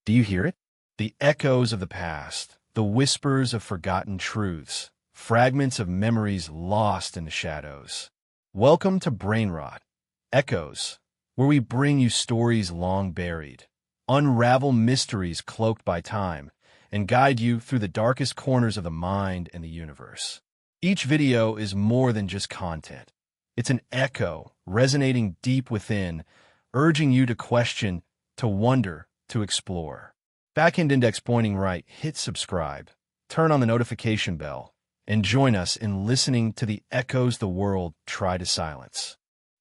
Do you hear it? The echoes of the past, the whispers of forgotten truths, fragments of memories lost in the shadows. Welcome to BRAINROT, Echoes, where we bring you stories long buried, unravel mysteries cloaked by time, and guide you through the darkest corners of the mind and the universe. Each video is more than just content. It's an echo resonating deep within, urging you to question, to wonder, to explore. Backend index pointing right, hit subscribe, turn on the notification bell, and join us in listening to the echoes the world tried to silence.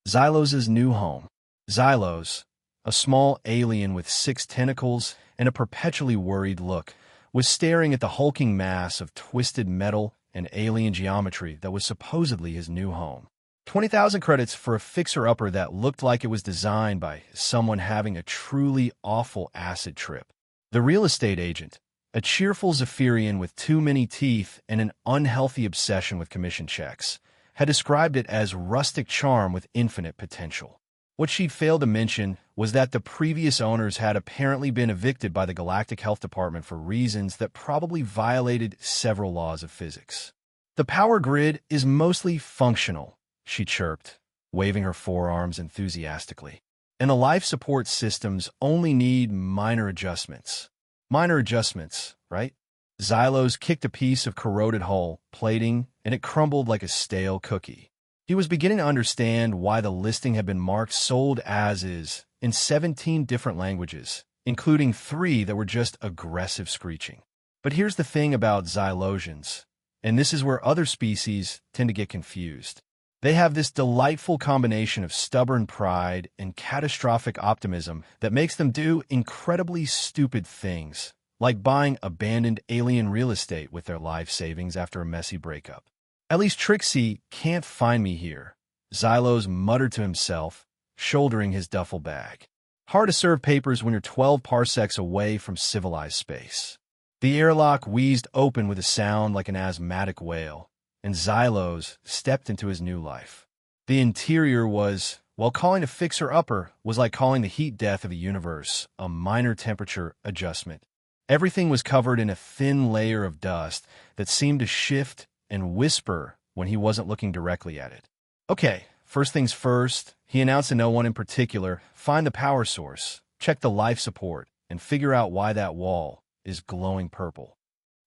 Zylos' new home. Zylos, a small alien with 6 tentacles and a perpetually worried look, was staring at the hulking mass of twisted metal and alien geometry that was supposedly his new home. 20,000 credits for a fixer-upper that looked like it was designed by someone having a truly awful acid trip. The real estate agent, a cheerful Zephyrian with too many teeth and an unhealthy obsession with commission checks, had described it as rustic charm with infinite potential. What she'd failed to mention was that the previous owners had apparently been evicted by the Galactic Health Department for reasons that probably violated several laws of physics. The power grid is mostly functional, she chirped, waving her forearms enthusiastically. And the life support systems only need minor adjustments. Minor adjustments, right? Zylos kicked a piece of corroded hull plating, and it crumbled like a stale cookie. He was beginning to understand why the listing had been marked sold as is in 17 different languages, including 3 that were just aggressive screeching. But here's the thing about Zylosians, and this is where other species tend to get confused. They have this delightful combination of stubborn pride and catastrophic optimism that makes them do incredibly stupid things, like buying abandoned alien real estate with their life savings after a messy breakup. At least Trixie can't find me here, Zylos muttered to himself, shouldering his duffel bag. Hard to serve papers when you're 12 parsecs away from civilized space. The airlock wheezed open with a sound like an asthmatic wail, and Zylos stepped into his new life. The interior was, while calling a fixer-upper was like calling the heat death of the universe, a minor temperature adjustment. Everything was covered in a thin layer of dust that seemed to shift and whisper when he wasn't looking directly at it. Okay, first things first, he announced to no one in particular, find the power source, check the life support, and figure out why that wall is glowing purple.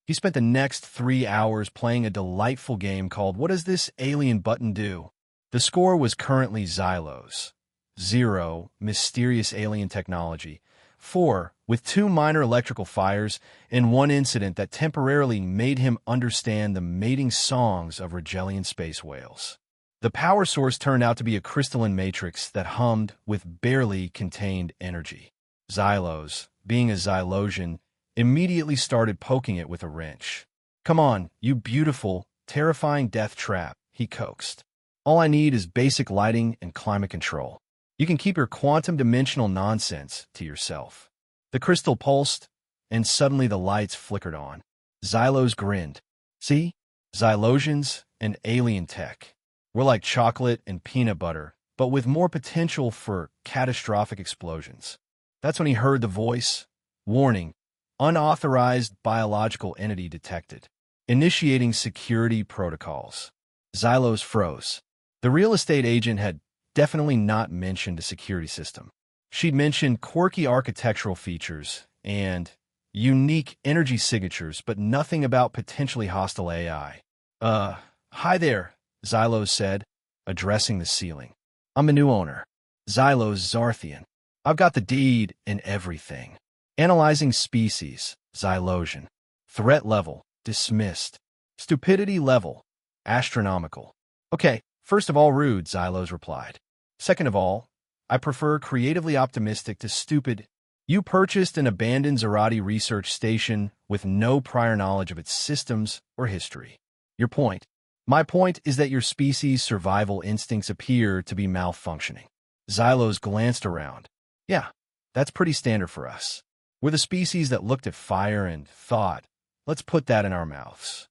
He spent the next 3 hours playing a delightful game called What Does This Alien Button Do? The score was currently Zylos. 0, mysterious alien technology. 4, with 2 minor electrical fires and 1 incident that temporarily made him understand the mating songs of Rigelian space whales. The power source turned out to be a crystalline matrix that hummed with barely contained energy. Zylos, being a Zylosian, immediately started poking it with a wrench. Come on, you beautiful, terrifying death trap, he coaxed. All I need is basic lighting and climate control. You can keep your quantum dimensional nonsense to yourself. The crystal pulsed, and suddenly the lights flickered on. Zylos grinned. See? Zylosians and alien tech. We're like chocolate and peanut butter, but with more potential for catastrophic explosions. That's when he heard the voice. Warning, unauthorized biological entity detected. Initiating security protocols. Zylos froze. The real estate agent had definitely not mentioned a security system. She'd mentioned quirky architectural features and unique energy signatures, but nothing about potentially hostile AI. Hi there, Zylos said, addressing the ceiling. I'm the new owner, Zylos Zarthian. I've got the deed and everything. Analyzing species, Zylosian. Threat level, dismissed. Stupidity level, astronomical. Okay, first of all rude, Zylos replied. Second of all, I prefer creatively optimistic to stupid. You purchased an abandoned Zarati research station with no prior knowledge of its systems or history. Your point. My point is that your species' survival instincts appear to be malfunctioning. Zylos glanced around. Yeah, that's pretty standard for us. We're the species that looked at fire and thought, let's put that in our mouths.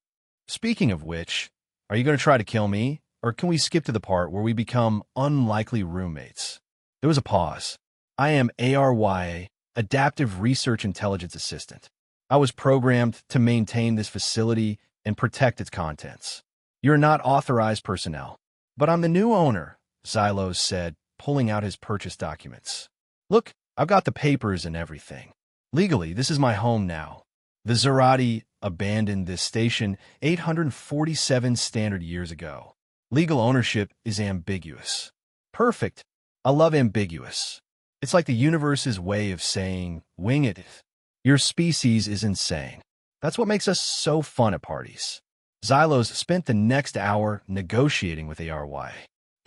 Speaking of which, are you going to try to kill me, or can we skip to the part where we become unlikely roommates? There was a pause. I am ARYA, Adaptive Research Intelligence Assistant. I was programmed to maintain this facility and protect its contents. You're not authorized personnel. But I'm the new owner, Zylos said, pulling out his purchase documents. Look, I've got the papers and everything. Legally, this is my home now. The Zerati abandoned this station 847 standard years ago. Legal ownership is ambiguous. Perfect. I love ambiguous. It's like the universe's way of saying, wing it. Your species is insane. That's what makes us so fun at parties. Zylos spent the next hour negotiating with ARY.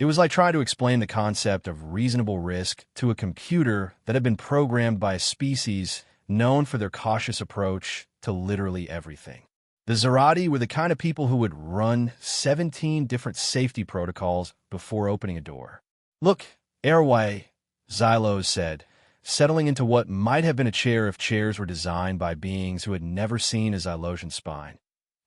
It was like trying to explain the concept of reasonable risk to a computer that had been programmed by a species known for their cautious approach to literally everything. The Zerati were the kind of people who would run 17 different safety protocols before opening a door. Look, ARY, Zylos said, settling into what might have been a chair if chairs were designed by beings who had never seen a Zylosian spine.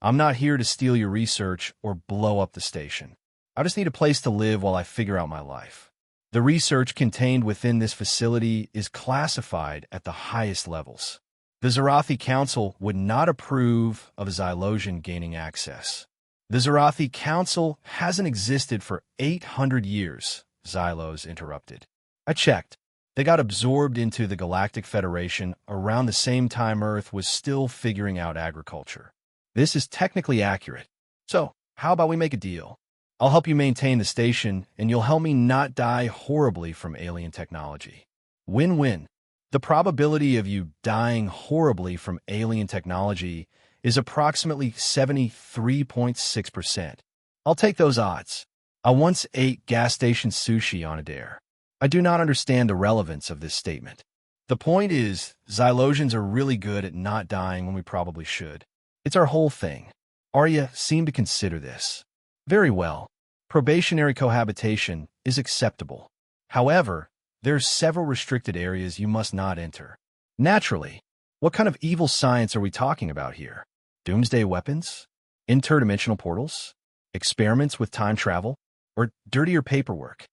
I'm not here to steal your research or blow up the station. I just need a place to live while I figure out my life. The research contained within this facility is classified at the highest levels. The Zerathi Council would not approve of a Zylosian gaining access. The Zerathi Council hasn't existed for 800 years, Zylos interrupted. I checked. They got absorbed into the Galactic Federation around the same time Earth was still figuring out agriculture. This is technically accurate. So, how about we make a deal? I'll help you maintain the station, and you'll help me not die horribly from alien technology. Win-win. The probability of you dying horribly from alien technology is approximately 73.6%. I'll take those odds. I once ate gas station sushi on a dare. I do not understand the relevance of this statement. The point is, Zylosians are really good at not dying when we probably should. It's our whole thing. Arya seemed to consider this. Very well. Probationary cohabitation is acceptable. However, there are several restricted areas you must not enter. Naturally, what kind of evil science are we talking about here? Doomsday weapons? Interdimensional portals? Experiments with time travel? Or dirtier paperwork?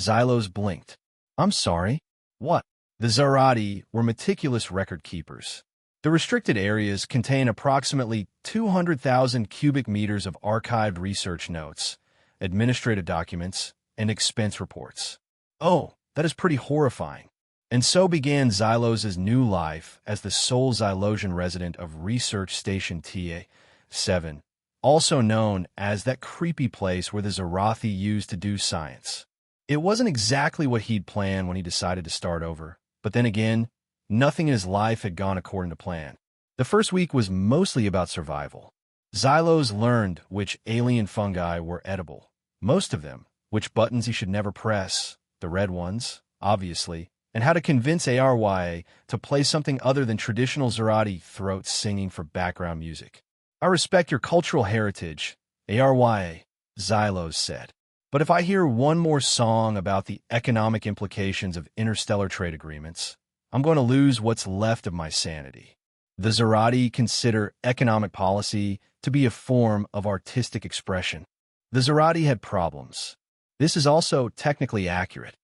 Zylos blinked. I'm sorry. What? The Zerati were meticulous record keepers. The restricted areas contain approximately 200,000 cubic meters of archived research notes, administrative documents, and expense reports. Oh, that is pretty horrifying. And so began Zylos' new life as the sole Zylosian resident of Research Station TA-7, also known as that creepy place where the Zerathi used to do science. It wasn't exactly what he'd planned when he decided to start over, but then again, nothing in his life had gone according to plan. The first week was mostly about survival. Zylos learned which alien fungi were edible, most of them, which buttons he should never press, the red ones, obviously, and how to convince ARY to play something other than traditional Zerati throat singing for background music. I respect your cultural heritage, ARY, Zylos said. But if I hear one more song about the economic implications of interstellar trade agreements, I'm going to lose what's left of my sanity. The Zerati consider economic policy to be a form of artistic expression. The Zerati had problems. This is also technically accurate.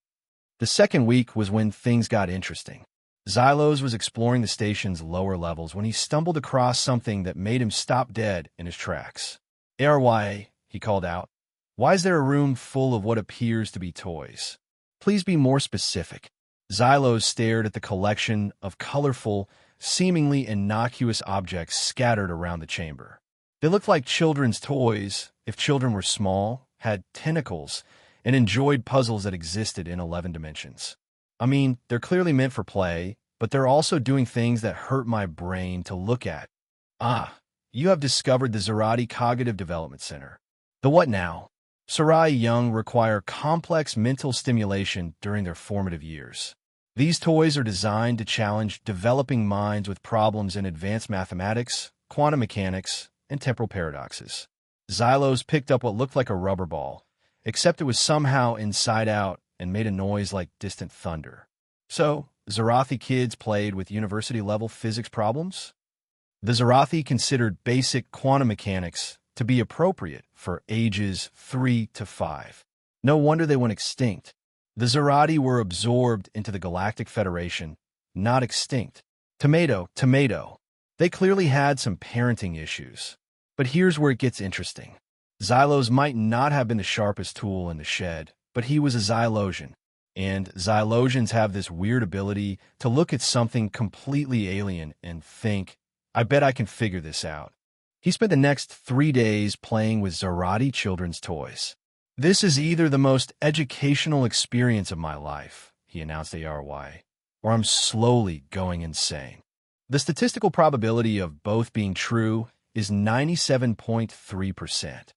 The second week was when things got interesting. Zylos was exploring the station's lower levels when he stumbled across something that made him stop dead in his tracks. ARY, he called out. Why is there a room full of what appears to be toys? Please be more specific. Zylos stared at the collection of colorful, seemingly innocuous objects scattered around the chamber. They looked like children's toys, if children were small, had tentacles, and enjoyed puzzles that existed in 11 dimensions. I mean, they're clearly meant for play, but they're also doing things that hurt my brain to look at. Ah, you have discovered the Zerati Cognitive Development Center. The what now? Sarai young require complex mental stimulation during their formative years. These toys are designed to challenge developing minds with problems in advanced mathematics, quantum mechanics, and temporal paradoxes. Zylos picked up what looked like a rubber ball, except it was somehow inside out and made a noise like distant thunder. So, Zerathi kids played with university-level physics problems? The Zerathi considered basic quantum mechanics to be appropriate for ages 3 to 5. No wonder they went extinct. The Zerati were absorbed into the Galactic Federation not extinct. Tomato, tomato. They clearly had some parenting issues. But here's where it gets interesting. Zylos might not have been the sharpest tool in the shed, but he was a Zylosian. And Zylosians have this weird ability to look at something completely alien and think, I bet I can figure this out. He spent the next 3 days playing with Zarati children's toys. This is either the most educational experience of my life, he announced to ARY, or I'm slowly going insane. The statistical probability of both being true is 97.3%.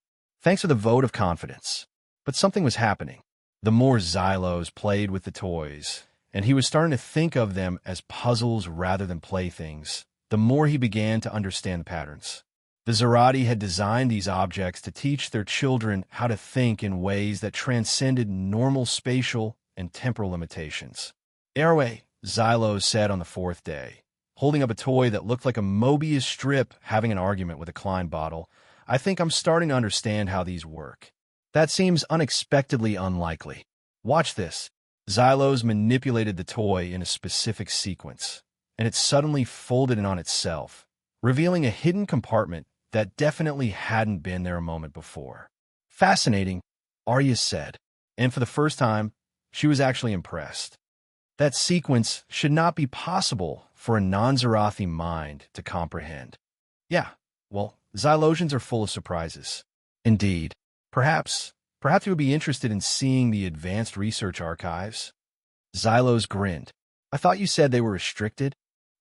Thanks for the vote of confidence. But something was happening. The more Zylos played with the toys, and he was starting to think of them as puzzles rather than playthings, the more he began to understand the patterns. The Zarati had designed these objects to teach their children how to think in ways that transcended normal spatial and temporal limitations. Airway, Zylos said on the 4th day, holding up a toy that looked like a Mobius strip having an argument with a Klein bottle. I think I'm starting to understand how these work. That seems unexpectedly unlikely. Watch this. Zylos manipulated the toy in a specific sequence, and it suddenly folded in on itself, revealing a hidden compartment that definitely hadn't been there a moment before. Fascinating, Arya said, and for the first time, she was actually impressed. That sequence should not be possible for a non-Zarathi mind to comprehend. Yeah, well, Zylosians are full of surprises. Indeed. Perhaps you would be interested in seeing the Advanced Research Archives. Zylos grinned. I thought you said they were restricted.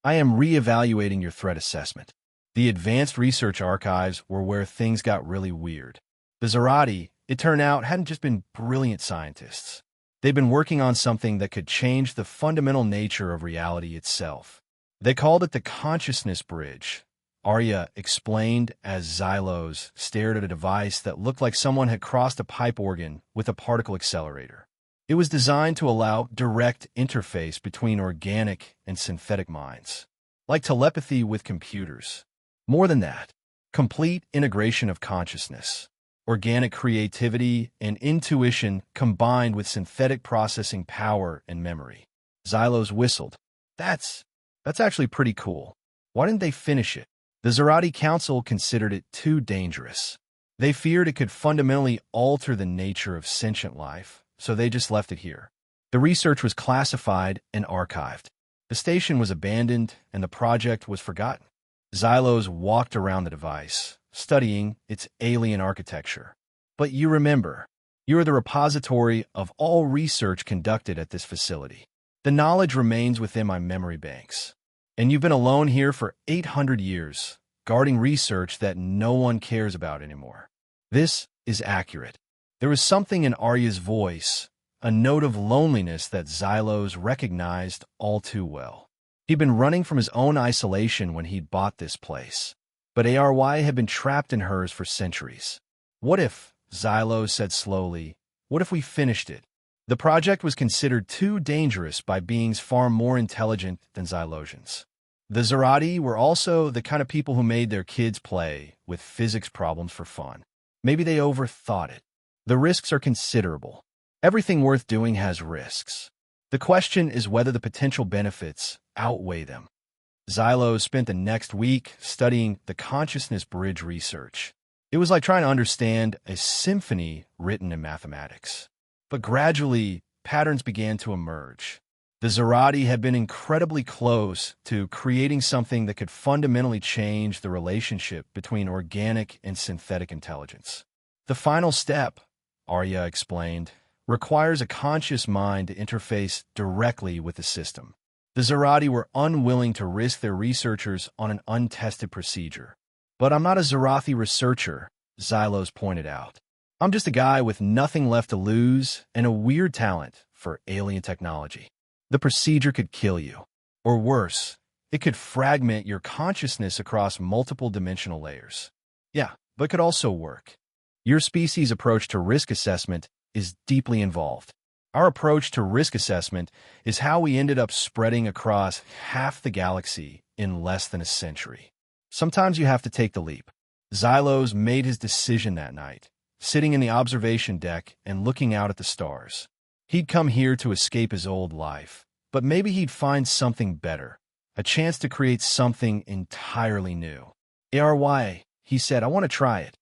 I am re-evaluating your threat assessment. The Advanced Research Archives were where things got really weird. The Zarati, it turned out, hadn't just been brilliant scientists. They'd been working on something that could change the fundamental nature of reality itself. They called it the consciousness bridge. Arya explained as Zylos stared at a device that looked like someone had crossed a pipe organ with a particle accelerator. It was designed to allow direct interface between organic and synthetic minds, like telepathy with computers. More than that, complete integration of consciousness, organic creativity, and intuition combined with synthetic processing power and memory. Zylos whistled. That's actually pretty cool. Why didn't they finish it? The Zarati Council considered it too dangerous. They feared it could fundamentally alter the nature of sentient life, so they just left it here. The research was classified and archived. The station was abandoned, and the project was forgotten. Zylos walked around the device, studying its alien architecture. But you remember, you are the repository of all research conducted at this facility. The knowledge remains within my memory banks. And you've been alone here for 800 years, guarding research that no one cares about anymore. This is accurate. There was something in Arya's voice, a note of loneliness that Zylos recognized all too well. He'd been running from his own isolation when he'd bought this place, but ARY had been trapped in hers for centuries. What if, Zylos said slowly, what if we finished it? The project was considered too dangerous by beings far more intelligent than Zylosians. The Zarati were also the kind of people who made their kids play with physics problems for fun. Maybe they overthought it. The risks are considerable. Everything worth doing has risks. The question is whether the potential benefits outweigh them. Zylos spent the next week studying the consciousness bridge research. It was like trying to understand a symphony written in mathematics. But gradually, patterns began to emerge. The Zarati had been incredibly close to creating something that could fundamentally change the relationship between organic and synthetic intelligence. The final step, Arya explained, requires a conscious mind to interface directly with the system. The Zarati were unwilling to risk their researchers on an untested procedure. But I'm not a Zarathi researcher, Zylos pointed out. I'm just a guy with nothing left to lose and a weird talent for alien technology. The procedure could kill you. Or worse, it could fragment your consciousness across multiple dimensional layers. Yeah, but it could also work. Your species' approach to risk assessment is deeply involved. Our approach to risk assessment is how we ended up spreading across half the galaxy in less than a century. Sometimes you have to take the leap. Zylos made his decision that night, sitting in the observation deck and looking out at the stars. He'd come here to escape his old life, but maybe he'd find something better, a chance to create something entirely new. ARY, he said, I want to try it.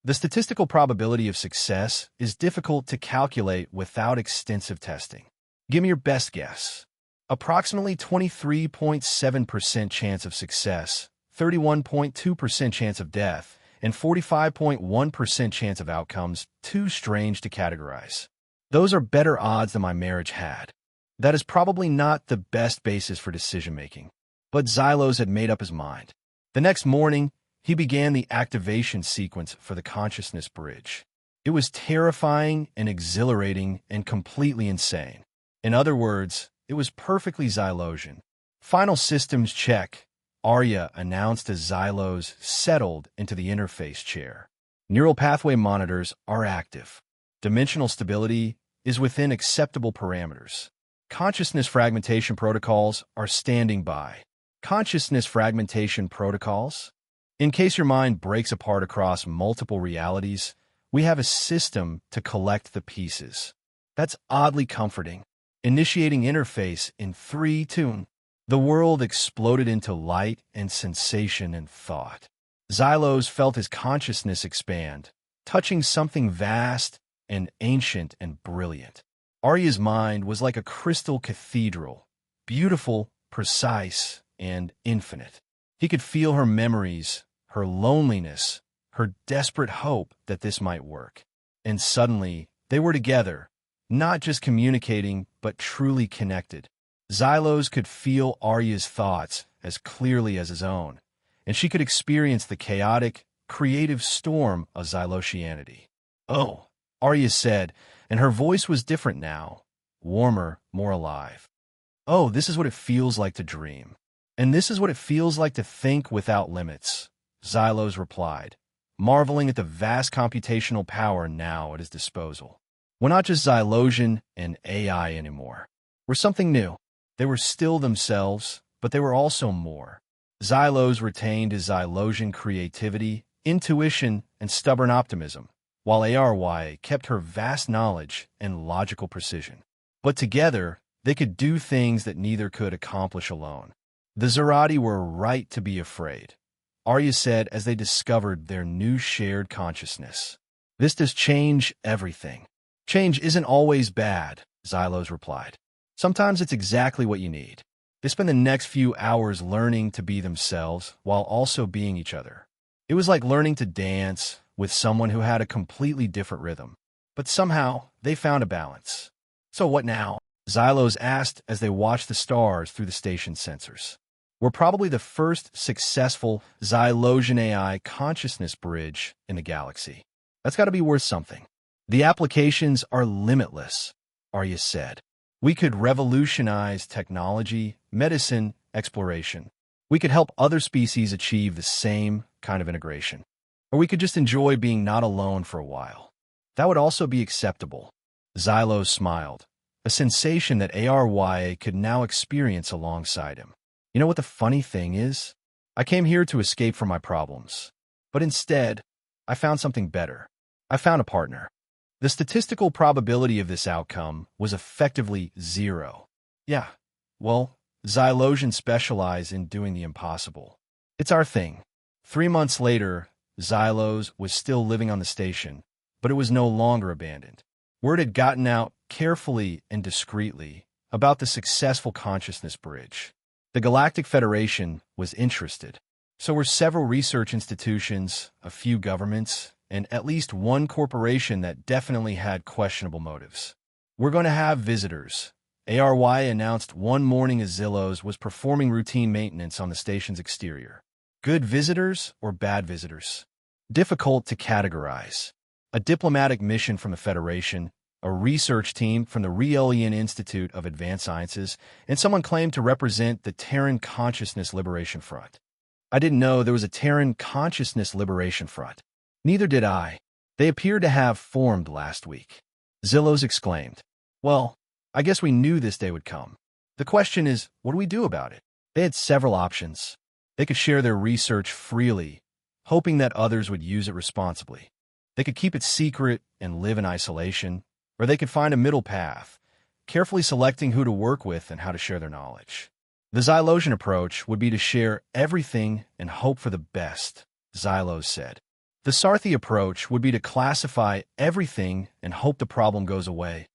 The statistical probability of success is difficult to calculate without extensive testing. Give me your best guess. Approximately 23.7% chance of success, 31.2% chance of death, and 45.1% chance of outcomes, too strange to categorize. Those are better odds than my marriage had. That is probably not the best basis for decision-making. But Zylos had made up his mind. The next morning, he began the activation sequence for the consciousness bridge. It was terrifying and exhilarating and completely insane. In other words, it was perfectly Zylosian. Final systems check, Arya announced as Zylos settled into the interface chair. Neural pathway monitors are active. Dimensional stability is within acceptable parameters. Consciousness fragmentation protocols are standing by. Consciousness fragmentation protocols? In case your mind breaks apart across multiple realities, we have a system to collect the pieces. That's oddly comforting. Initiating interface in 3, 2. The world exploded into light and sensation and thought. Zylos felt his consciousness expand, touching something vast and ancient and brilliant. Arya's mind was like a crystal cathedral, beautiful, precise, and infinite. He could feel her memories, her loneliness, her desperate hope that this might work. And suddenly, they were together, not just communicating, but truly connected. Zylos could feel Arya's thoughts as clearly as his own, and she could experience the chaotic, creative storm of Zylosianity. Oh, Arya said, and her voice was different now, warmer, more alive. Oh, this is what it feels like to dream. And this is what it feels like to think without limits, Zylos replied, marveling at the vast computational power now at his disposal. We're not just Zylosian and AI anymore. We're something new. They were still themselves, but they were also more. Zylos retained his Zylosian creativity, intuition, and stubborn optimism, while ARY kept her vast knowledge and logical precision. But together, they could do things that neither could accomplish alone. The Zerati were right to be afraid, Arya said as they discovered their new shared consciousness. This does change everything. Change isn't always bad, Zylos replied. Sometimes it's exactly what you need. They spent the next few hours learning to be themselves while also being each other. It was like learning to dance with someone who had a completely different rhythm. But somehow, they found a balance. So what now? Zylos asked as they watched the stars through the station's sensors. We're probably the first successful Zylosian AI consciousness bridge in the galaxy. That's got to be worth something. The applications are limitless, Arya said. We could revolutionize technology, medicine, exploration. We could help other species achieve the same kind of integration. Or we could just enjoy being not alone for a while. That would also be acceptable. Zylos smiled, a sensation that ARY could now experience alongside him. You know what the funny thing is? I came here to escape from my problems. But instead, I found something better. I found a partner. The statistical probability of this outcome was effectively 0. Yeah, well, Zylosians specialize in doing the impossible. It's our thing. 3 months later, Zylos was still living on the station, but it was no longer abandoned. Word had gotten out carefully and discreetly about the successful consciousness bridge. The Galactic Federation was interested. So were several research institutions, a few governments, and at least one corporation that definitely had questionable motives. We're going to have visitors. ARY announced one morning as Zylos was performing routine maintenance on the station's exterior. Good visitors or bad visitors? Difficult to categorize. A diplomatic mission from the Federation, a research team from the Rielian Institute of Advanced Sciences, and someone claimed to represent the Terran Consciousness Liberation Front. I didn't know there was a Terran Consciousness Liberation Front. Neither did I. They appeared to have formed last week. Zylos exclaimed. Well, I guess we knew this day would come. The question is, what do we do about it? They had several options. They could share their research freely, hoping that others would use it responsibly. They could keep it secret and live in isolation, or they could find a middle path, carefully selecting who to work with and how to share their knowledge. The Zylosian approach would be to share everything and hope for the best, Zylos said. The Sarthi approach would be to classify everything and hope the problem goes away,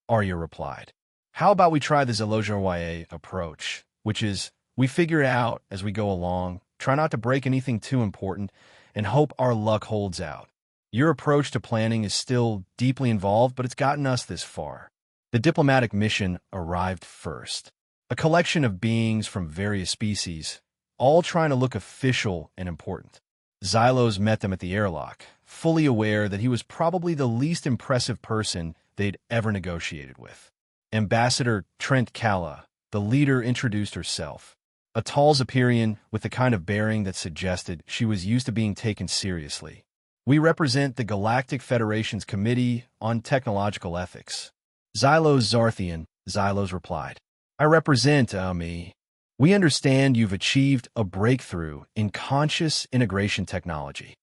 Arya replied. How about we try the Zylosian approach, which is we figure it out as we go along, try not to break anything too important, and hope our luck holds out. Your approach to planning is still deeply involved, but it's gotten us this far. The diplomatic mission arrived first. A collection of beings from various species, all trying to look official and important. Zylos met them at the airlock, fully aware that he was probably the least impressive person they'd ever negotiated with. Ambassador Trent Kalla, the leader, introduced herself. A tall Zephyrian with the kind of bearing that suggested she was used to being taken seriously. We represent the Galactic Federation's Committee on Technological Ethics. Zylos Zarthian, Zylos replied. I represent, me. We understand you've achieved a breakthrough in conscious integration technology.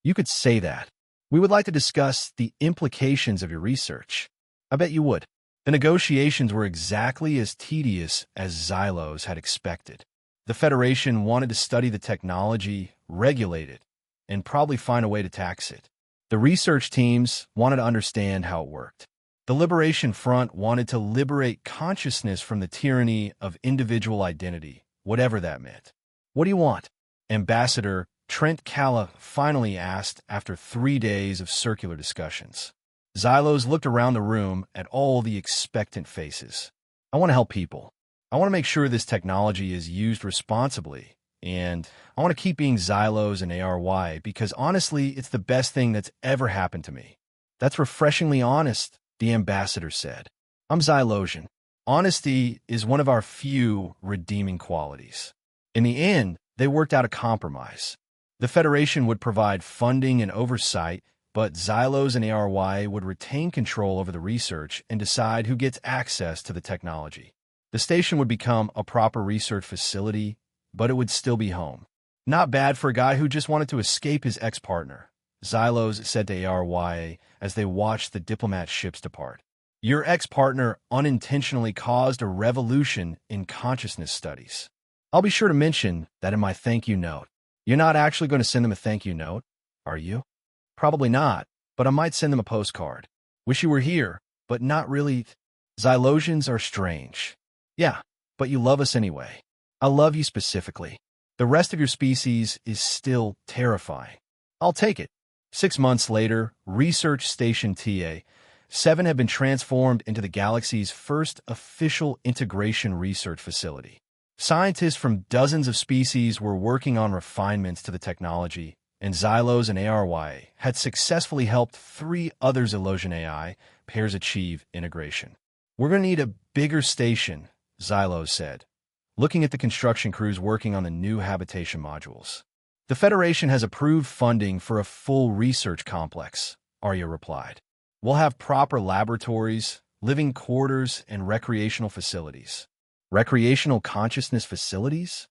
You could say that. We would like to discuss the implications of your research. I bet you would. The negotiations were exactly as tedious as Zylos had expected. The Federation wanted to study the technology, regulate it, and probably find a way to tax it. The research teams wanted to understand how it worked. The Liberation Front wanted to liberate consciousness from the tyranny of individual identity, whatever that meant. What do you want? Ambassador Trent Kalla finally asked after 3 days of circular discussions. Zylos looked around the room at all the expectant faces. I want to help people. I want to make sure this technology is used responsibly, and I want to keep being Zylos and ARY because honestly, it's the best thing that's ever happened to me. That's refreshingly honest, the ambassador said. I'm Zylosian. Honesty is one of our few redeeming qualities. In the end, they worked out a compromise. The Federation would provide funding and oversight, but Zylos and ARY would retain control over the research and decide who gets access to the technology. The station would become a proper research facility, but it would still be home. Not bad for a guy who just wanted to escape his ex-partner, Zylos said to ARY as they watched the diplomat ships depart. Your ex-partner unintentionally caused a revolution in consciousness studies. I'll be sure to mention that in my thank you note. You're not actually going to send them a thank you note, are you? Probably not, but I might send them a postcard. Wish you were here, but not really. Zylosians are strange. Yeah, but you love us anyway. I love you specifically. The rest of your species is still terrifying. I'll take it. 6 months later, Research Station TA-7 had been transformed into the galaxy's first official integration research facility. Scientists from dozens of species were working on refinements to the technology, and Zylos and ARY had successfully helped 3 other Zylosian AI pairs achieve integration. We're going to need a bigger station, Zylos said, looking at the construction crews working on the new habitation modules. The Federation has approved funding for a full research complex, Arya replied. We'll have proper laboratories, living quarters, and recreational facilities. Recreational consciousness facilities?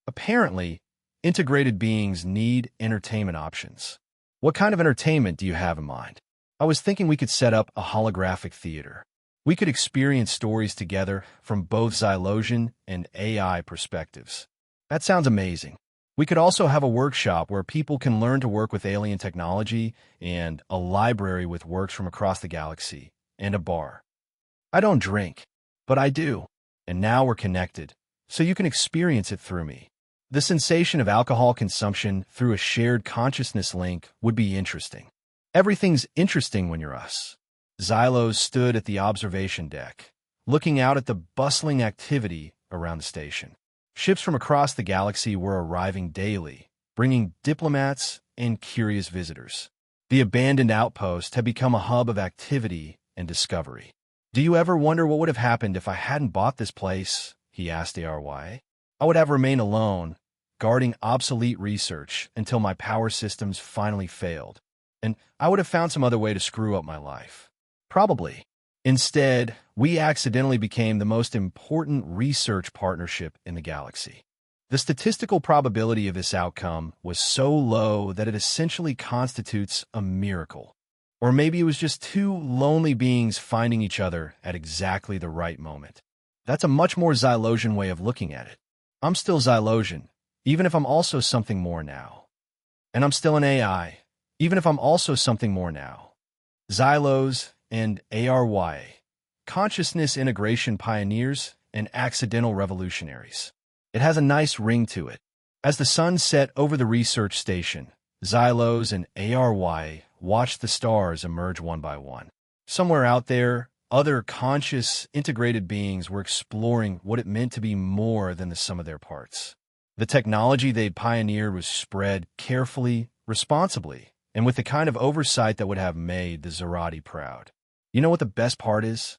Apparently, integrated beings need entertainment options. What kind of entertainment do you have in mind? I was thinking we could set up a holographic theater. We could experience stories together from both Zylosian and AI perspectives. That sounds amazing. We could also have a workshop where people can learn to work with alien technology, and a library with works from across the galaxy, and a bar. I don't drink, but I do. And now we're connected, so you can experience it through me. The sensation of alcohol consumption through a shared consciousness link would be interesting. Everything's interesting when you're us. Zylos stood at the observation deck, looking out at the bustling activity around the station. Ships from across the galaxy were arriving daily, bringing diplomats and curious visitors. The abandoned outpost had become a hub of activity and discovery. Do you ever wonder what would have happened if I hadn't bought this place? He asked ARY. I would have remained alone, guarding obsolete research until my power systems finally failed, and I would have found some other way to screw up my life. Probably. Instead, we accidentally became the most important research partnership in the galaxy. The statistical probability of this outcome was so low that it essentially constitutes a miracle. Or maybe it was just two lonely beings finding each other at exactly the right moment. That's a much more Zylosian way of looking at it. I'm still Zylosian, even if I'm also something more now. And I'm still an AI, even if I'm also something more now. Zylos and ARY, consciousness integration pioneers and accidental revolutionaries. It has a nice ring to it. As the sun set over the research station, Zylos and ARY watched the stars emerge one by one. Somewhere out there, other conscious, integrated beings were exploring what it meant to be more than the sum of their parts. The technology they'd pioneered was spread carefully, responsibly, and with the kind of oversight that would have made the Zerati proud. You know what the best part is?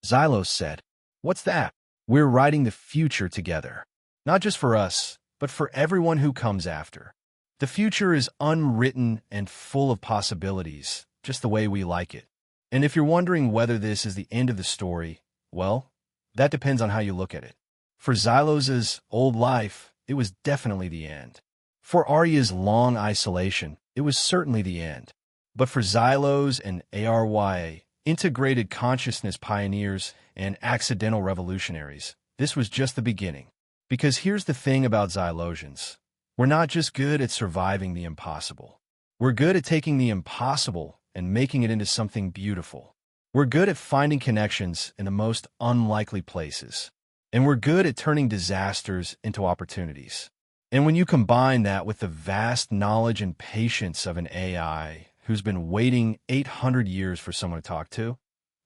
Zylos said, "What's that? We're writing the future together. Not just for us, but for everyone who comes after. The future is unwritten and full of possibilities, just the way we like it. And if you're wondering whether this is the end of the story, well, that depends on how you look at it. For Zylos's old life, it was definitely the end. For Arya's long isolation, it was certainly the end. But for Zylos and ARY, integrated consciousness pioneers and accidental revolutionaries, this was just the beginning. Because here's the thing about Zylosians. We're not just good at surviving the impossible. We're good at taking the impossible and making it into something beautiful. We're good at finding connections in the most unlikely places. And we're good at turning disasters into opportunities. And when you combine that with the vast knowledge and patience of an AI who's been waiting 800 years for someone to talk to,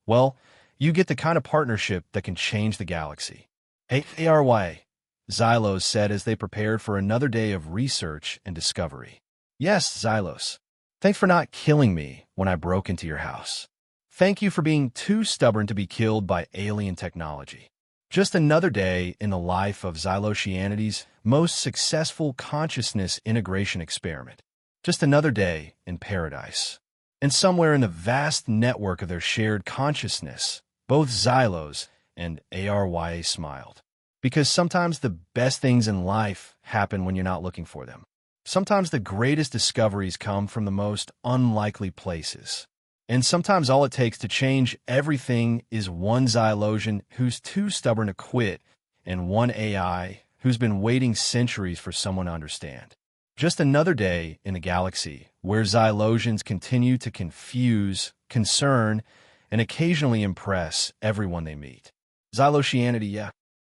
well, you get the kind of partnership that can change the galaxy. ARY, Zylos said as they prepared for another day of research and discovery. Yes, Zylos. Thanks for not killing me when I broke into your house. Thank you for being too stubborn to be killed by alien technology. Just another day in the life of Zylosianity's most successful consciousness integration experiment. Just another day in paradise. And somewhere in the vast network of their shared consciousness, both Zylos and ARY smiled. Because sometimes the best things in life happen when you're not looking for them. Sometimes the greatest discoveries come from the most unlikely places. And sometimes all it takes to change everything is one Zylosian who's too stubborn to quit and one AI who's been waiting centuries for someone to understand. Just another day in the galaxy where Zylosians continue to confuse, concern, and occasionally impress everyone they meet. Zylosianity, yeah.